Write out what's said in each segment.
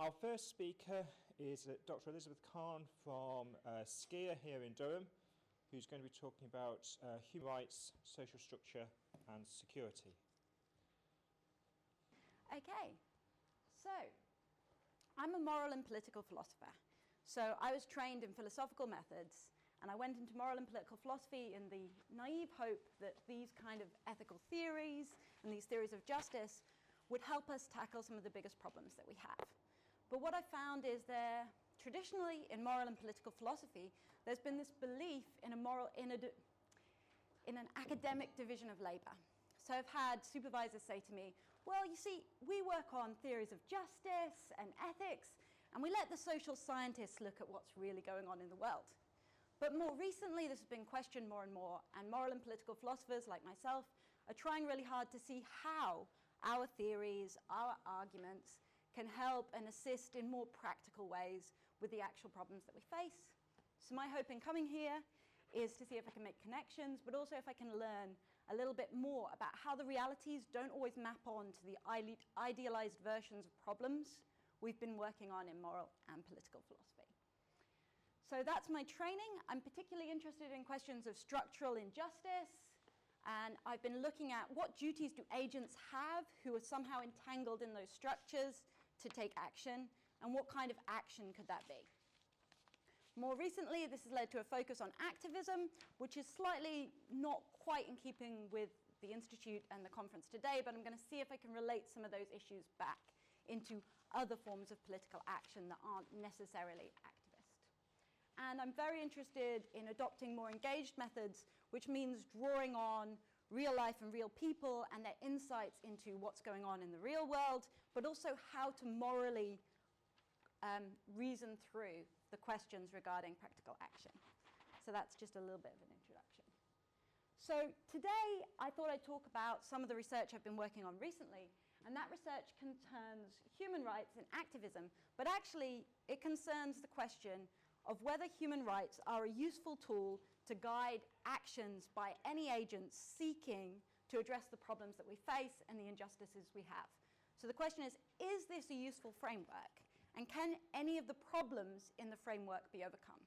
Our first speaker is Dr. Elizabeth Kahn from SKIA here in Durham, who's going to be talking about human rights, social structure and security. Okay, so I'm a moral and political philosopher. So I was trained in philosophical methods, and I went into moral and political philosophy in the naive hope that these kind of ethical theories and these theories of justice would help us tackle some of the biggest problems that we have. But what I found is there, traditionally in moral and political philosophy, there's been this belief in an academic division of labor. So I've had supervisors say to me, well, you see, we work on theories of justice and ethics, and we let the social scientists look at what's really going on in the world. But more recently, this has been questioned more and more, and moral and political philosophers like myself are trying really hard to see how our theories, our arguments, can help and assist in more practical ways with the actual problems that we face. So my hope in coming here is to see if I can make connections, but also if I can learn a little bit more about how the realities don't always map on to the idealized versions of problems we've been working on in moral and political philosophy. So that's my training. I'm particularly interested in questions of structural injustice, and I've been looking at what duties do agents have who are somehow entangled in those structures to take action, and what kind of action could that be? More recently, this has led to a focus on activism, which is slightly not quite in keeping with the Institute and the conference today, but I'm going to see if I can relate some of those issues back into other forms of political action that aren't necessarily activist. And I'm very interested in adopting more engaged methods, which means drawing on real life and real people and their insights into what's going on in the real world, but also how to morally reason through the questions regarding practical action. So that's just a little bit of an introduction. So today, I thought I'd talk about some of the research I've been working on recently, and that research concerns human rights and activism, but actually it concerns the question of whether human rights are a useful tool to guide actions by any agents seeking to address the problems that we face and the injustices we have. So the question is this a useful framework? And can any of the problems in the framework be overcome?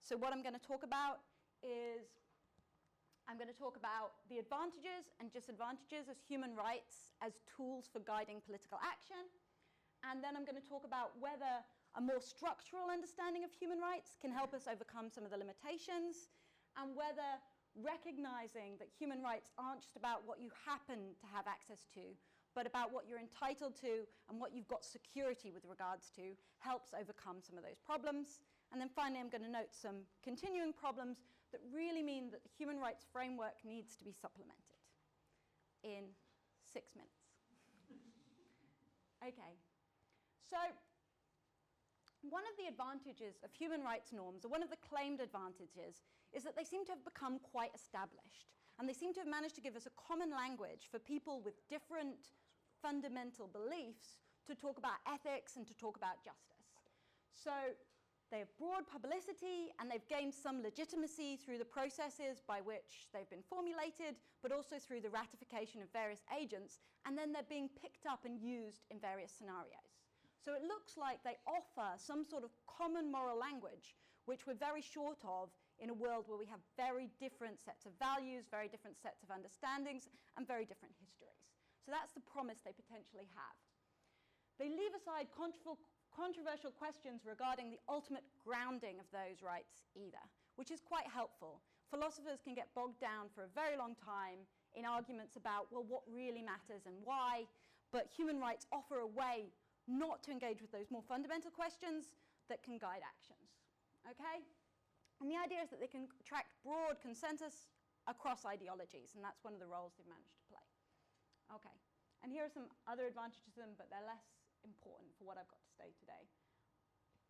So what I'm going to talk about is I'm going to talk about the advantages and disadvantages of human rights as tools for guiding political action. And then I'm going to talk about whether a more structural understanding of human rights can help us overcome some of the limitations, and whether recognizing that human rights aren't just about what you happen to have access to, but about what you're entitled to and what you've got security with regards to helps overcome some of those problems. And then finally, I'm going to note some continuing problems that really mean that the human rights framework needs to be supplemented in 6 minutes. Okay, so one of the advantages of human rights norms, or one of the claimed advantages, is that they seem to have become quite established. And they seem to have managed to give us a common language for people with different fundamental beliefs to talk about ethics and to talk about justice. So they have broad publicity, and they've gained some legitimacy through the processes by which they've been formulated, but also through the ratification of various agents, and then they're being picked up and used in various scenarios. So it looks like they offer some sort of common moral language, which we're very short of in a world where we have very different sets of values, very different sets of understandings, and very different histories. So that's the promise they potentially have. They leave aside controversial questions regarding the ultimate grounding of those rights either, which is quite helpful. Philosophers can get bogged down for a very long time in arguments about, well, what really matters and why, but human rights offer a way not to engage with those more fundamental questions that can guide actions, okay? And the idea is that they can attract broad consensus across ideologies, and that's one of the roles they've managed to play. Okay, and here are some other advantages of them, but they're less important for what I've got to say today.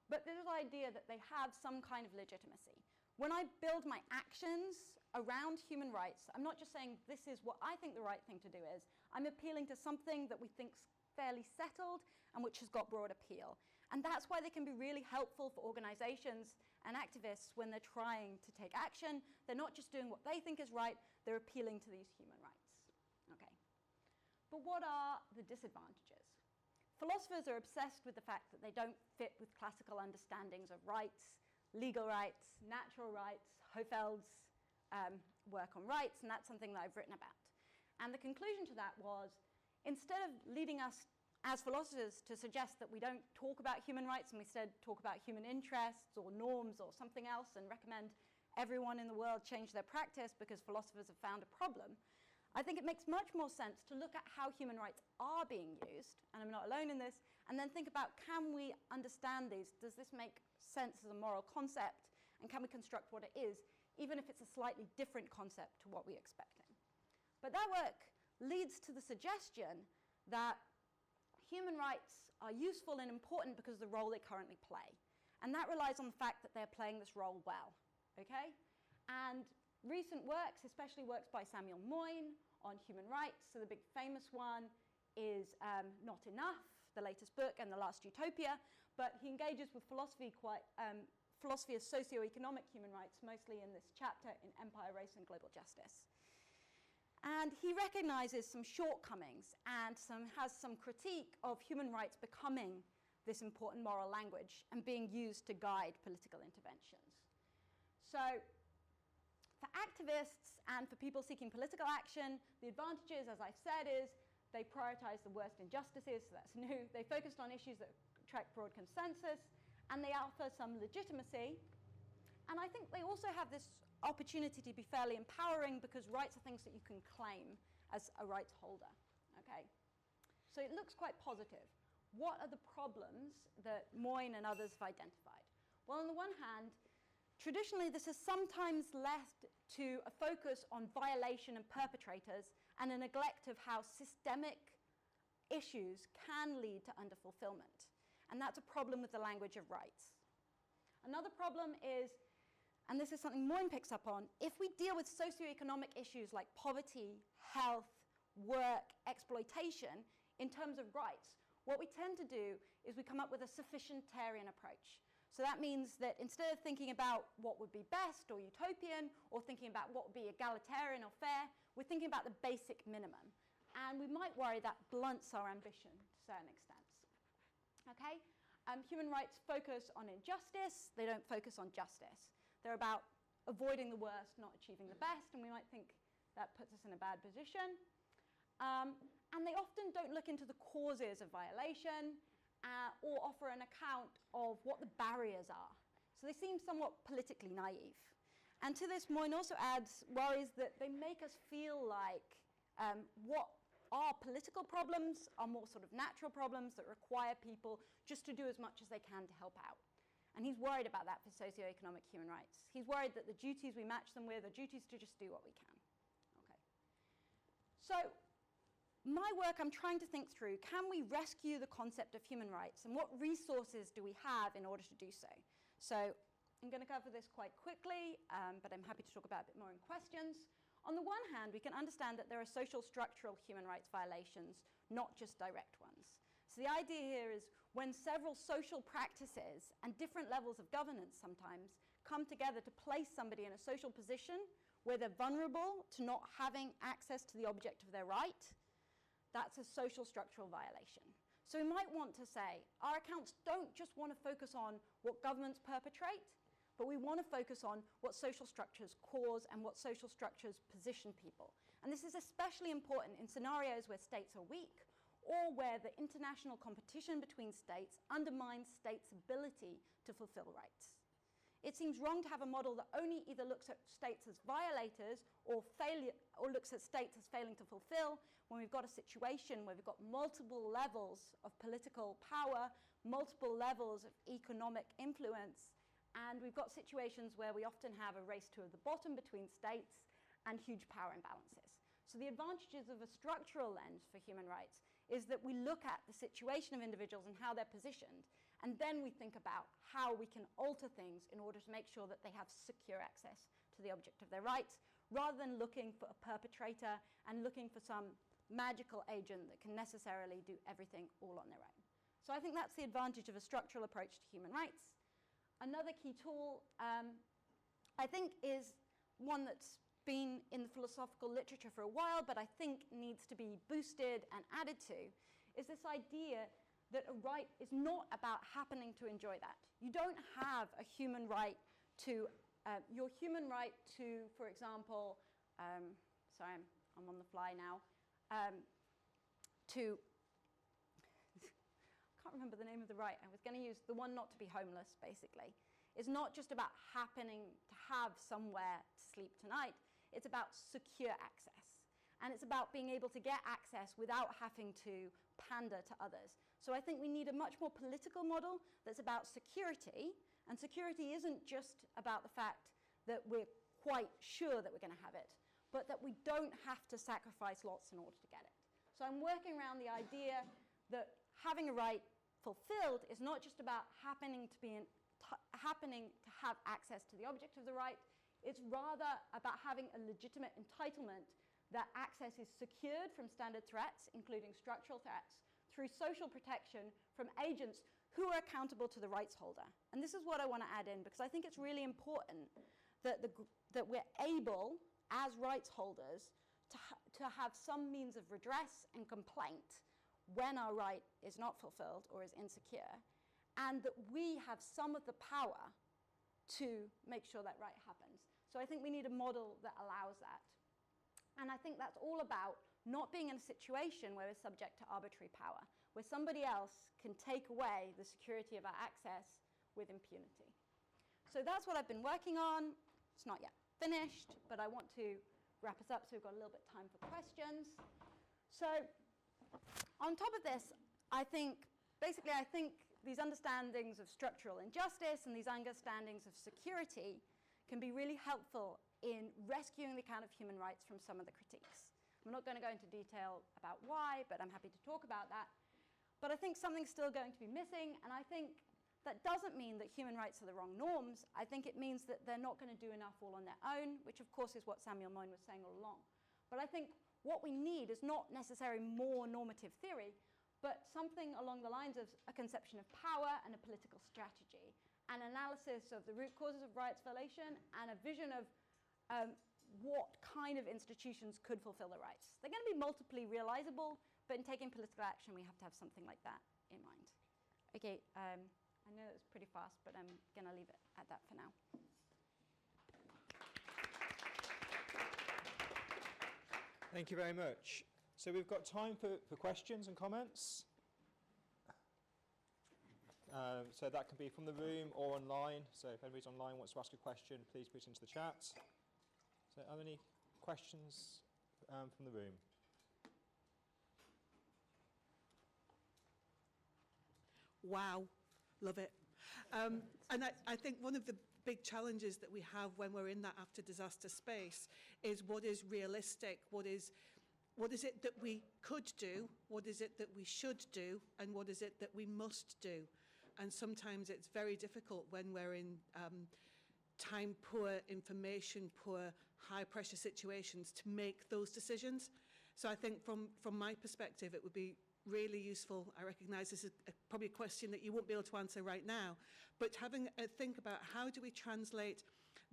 But there's the idea that they have some kind of legitimacy. When I build my actions around human rights, I'm not just saying this is what I think the right thing to do is. I'm appealing to something that we think's fairly settled and which has got broad appeal. And that's why they can be really helpful for organizations and activists when they're trying to take action. They're not just doing what they think is right, they're appealing to these human rights. Okay. But what are the disadvantages? philosophers are obsessed with the fact that they don't fit with classical understandings of rights, legal rights, natural rights, Hofeld's work on rights, and that's something that I've written about. And the conclusion to that was, instead of leading us as philosophers to suggest that we don't talk about human rights and we instead talk about human interests or norms or something else and recommend everyone in the world change their practice because philosophers have found a problem, I think it makes much more sense to look at how human rights are being used, and I'm not alone in this, and then think about, can we understand these? Does this make sense as a moral concept? And can we construct what it is, even if it's a slightly different concept to what we're expecting? But that work leads to the suggestion that human rights are useful and important because of the role they currently play. And that relies on the fact that they're playing this role well, okay? And recent works, especially works by Samuel Moyn on human rights, so the big famous one is Not Enough, the latest book, and The Last Utopia, but he engages with philosophy philosophy of socio-economic human rights, mostly in this chapter in Empire, Race, and Global Justice. And he recognizes some shortcomings and has some critique of human rights becoming this important moral language and being used to guide political interventions. So for activists and for people seeking political action, the advantages, as I've said, is they prioritize the worst injustices, so that's new. They focused on issues that attract broad consensus, and they offer some legitimacy. And I think they also have this opportunity to be fairly empowering because rights are things that you can claim as a rights holder, okay? So it looks quite positive. What are the problems that Moyn and others have identified? Well, on the one hand, traditionally this has sometimes led to a focus on violation and perpetrators and a neglect of how systemic issues can lead to underfulfillment. And that's a problem with the language of rights. Another problem is, and this is something Moyn picks up on, if we deal with socioeconomic issues like poverty, health, work, exploitation in terms of rights, what we tend to do is we come up with a sufficientarian approach. So that means that instead of thinking about what would be best or utopian or thinking about what would be egalitarian or fair, we're thinking about the basic minimum. And we might worry that blunts our ambition to a certain extent. Okay? Human rights focus on injustice. They don't focus on justice. They're about avoiding the worst, not achieving the best, and we might think that puts us in a bad position. And they often don't look into the causes of violation or offer an account of what the barriers are. So they seem somewhat politically naive. And to this, Moyn also adds worries that they make us feel like what are political problems are more sort of natural problems that require people just to do as much as they can to help out. And he's worried about that for socioeconomic human rights. He's worried that the duties we match them with are duties to just do what we can. Okay. So my work, I'm trying to think through, can we rescue the concept of human rights and what resources do we have in order to do so? So I'm going to cover this quite quickly, but I'm happy to talk about it a bit more in questions. On the one hand, we can understand that there are social structural human rights violations, not just direct ones. So the idea here is when several social practices and different levels of governance sometimes come together to place somebody in a social position where they're vulnerable to not having access to the object of their right, that's a social structural violation. So we might want to say, our accounts don't just want to focus on what governments perpetrate, but we want to focus on what social structures cause and what social structures position people. And this is especially important in scenarios where states are weak or where the international competition between states undermines states' ability to fulfill rights. It seems wrong to have a model that only either looks at states as violators or looks at states as failing to fulfill when we've got a situation where we've got multiple levels of political power, multiple levels of economic influence, and we've got situations where we often have a race to the bottom between states and huge power imbalances. So the advantages of a structural lens for human rights is that we look at the situation of individuals and how they're positioned, and then we think about how we can alter things in order to make sure that they have secure access to the object of their rights, rather than looking for a perpetrator and looking for some magical agent that can necessarily do everything all on their own. So I think that's the advantage of a structural approach to human rights. Another key tool, I think, is one that's been in the philosophical literature for a while, but I think needs to be boosted and added to, is this idea that a right is not about happening to enjoy that. You don't have a human right to, your human right to, for example, sorry, I'm on the fly now, to, I can't remember the name of the right, I was going to use the one not to be homeless, basically. It's not just about happening to have somewhere to sleep tonight, it's about secure access. And it's about being able to get access without having to pander to others. So I think we need a much more political model that's about security. And security isn't just about the fact that we're quite sure that we're going to have it, but that we don't have to sacrifice lots in order to get it. So I'm working around the idea that having a right fulfilled is not just about happening to have access to the object of the right. It's rather about having a legitimate entitlement that access is secured from standard threats, including structural threats, through social protection from agents who are accountable to the rights holder. And this is what I want to add in, because I think it's really important that, that we're able, as rights holders, to have some means of redress and complaint when our right is not fulfilled or is insecure, and that we have some of the power to make sure that right happens. So I think we need a model that allows that. And I think that's all about not being in a situation where we're subject to arbitrary power, where somebody else can take away the security of our access with impunity. So that's what I've been working on. It's not yet finished, but I want to wrap us up so we've got a little bit of time for questions. So on top of this, I think these understandings of structural injustice and these understandings of security can be really helpful in rescuing the account of human rights from some of the critiques. I'm not going to go into detail about why, but I'm happy to talk about that. But I think something's still going to be missing, and I think that doesn't mean that human rights are the wrong norms. I think it means that they're not going to do enough all on their own, which of course is what Samuel Moyn was saying all along. But I think what we need is not necessarily more normative theory, but something along the lines of a conception of power and a political strategy, an analysis of the root causes of rights violation, and a vision of what kind of institutions could fulfill the rights. They're going to be multiply realizable, but in taking political action, we have to have something like that in mind. Okay, I know it's pretty fast, but I'm going to leave it at that for now. Thank you very much. So we've got time for questions and comments. So that can be from the room or online. So if anybody's online wants to ask a question, please put it into the chat. So are there any questions from the room? Wow, love it. And I think one of the big challenges that we have when we're in that after disaster space is what is realistic, what is it that we could do, what is it that we should do, and what is it that we must do. And sometimes it's very difficult when we're in time poor, information poor, high pressure situations to make those decisions. So I think from my perspective, it would be really useful. I recognise this is probably a question that you won't be able to answer right now, but having a think about how do we translate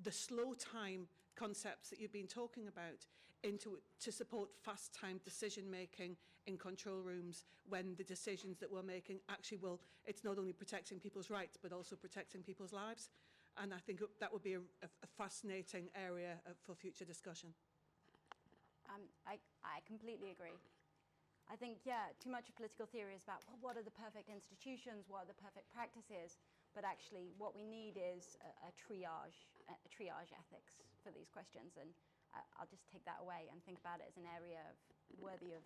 the slow time concepts that you've been talking about to support fast time decision making in control rooms, when the decisions that we're making actually it's not only protecting people's rights but also protecting people's lives. And I think that would be a fascinating area for future discussion. I completely agree. I think, yeah, too much of political theory is about, well, what are the perfect institutions, what are the perfect practices, but actually what we need is a triage ethics for these questions, and I'll just take that away and think about it as an area worthy of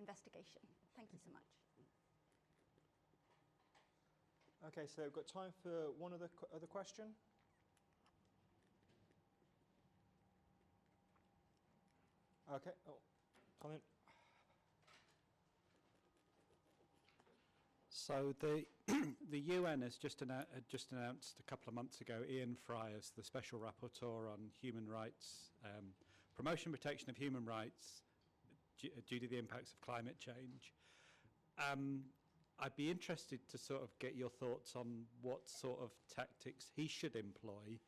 investigation. Thank you so much. Okay, so we've got time for one other question. Okay, Colin. So the UN has just announced a couple of months ago Ian Fry as the Special Rapporteur on Human Rights, promotion and protection of human rights due to the impacts of climate change. I'd be interested to sort of get your thoughts on what sort of tactics he should employ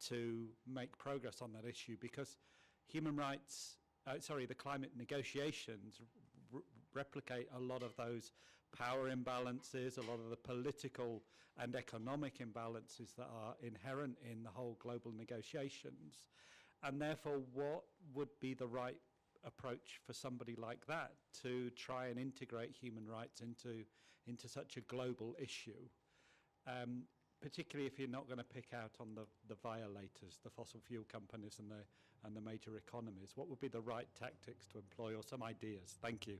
to make progress on that issue, because human rights, the climate negotiations replicate a lot of those power imbalances, a lot of the political and economic imbalances that are inherent in the whole global negotiations. And therefore, what would be the right approach for somebody like that to try and integrate human rights into such a global issue? Particularly if you're not going to pick out on the violators, the fossil fuel companies and the major economies. What would be the right tactics to employ, or some ideas? Thank you.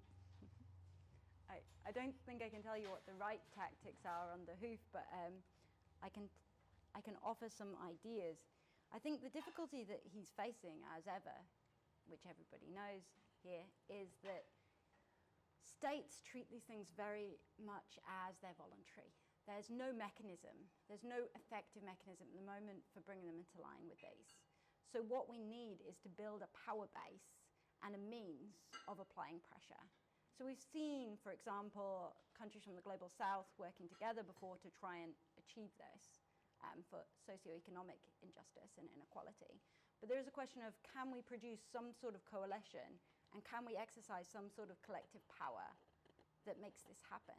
I don't think I can tell you what the right tactics are on the hoof, but I can offer some ideas. I think the difficulty that he's facing, as ever, which everybody knows here, is that states treat these things very much as they're voluntary. There's no mechanism, there's no effective mechanism at the moment for bringing them into line with these. So what we need is to build a power base and a means of applying pressure. So we've seen, for example, countries from the global south working together before to try and achieve this for socioeconomic injustice and inequality. But there is a question of, can we produce some sort of coalition, and can we exercise some sort of collective power that makes this happen?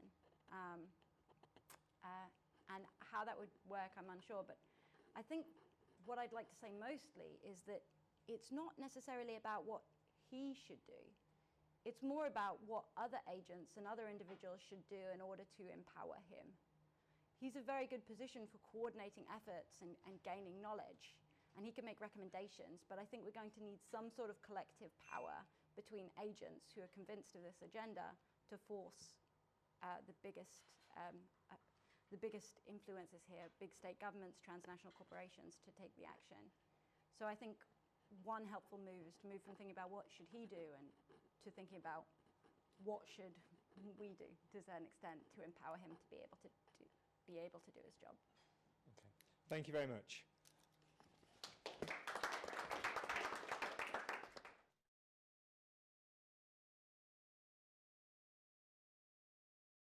And how that would work, I'm unsure. But I think what I'd like to say mostly is that it's not necessarily about what he should do. It's more about what other agents and other individuals should do in order to empower him. He's a very good position for coordinating efforts and gaining knowledge, and he can make recommendations, but I think we're going to need some sort of collective power between agents who are convinced of this agenda to force the biggest influencers here, big state governments, transnational corporations, to take the action. So I think one helpful move is to move from thinking about what should he do and to thinking about what should we do to a certain extent to empower him to be able to do his job. Okay. Thank you very much.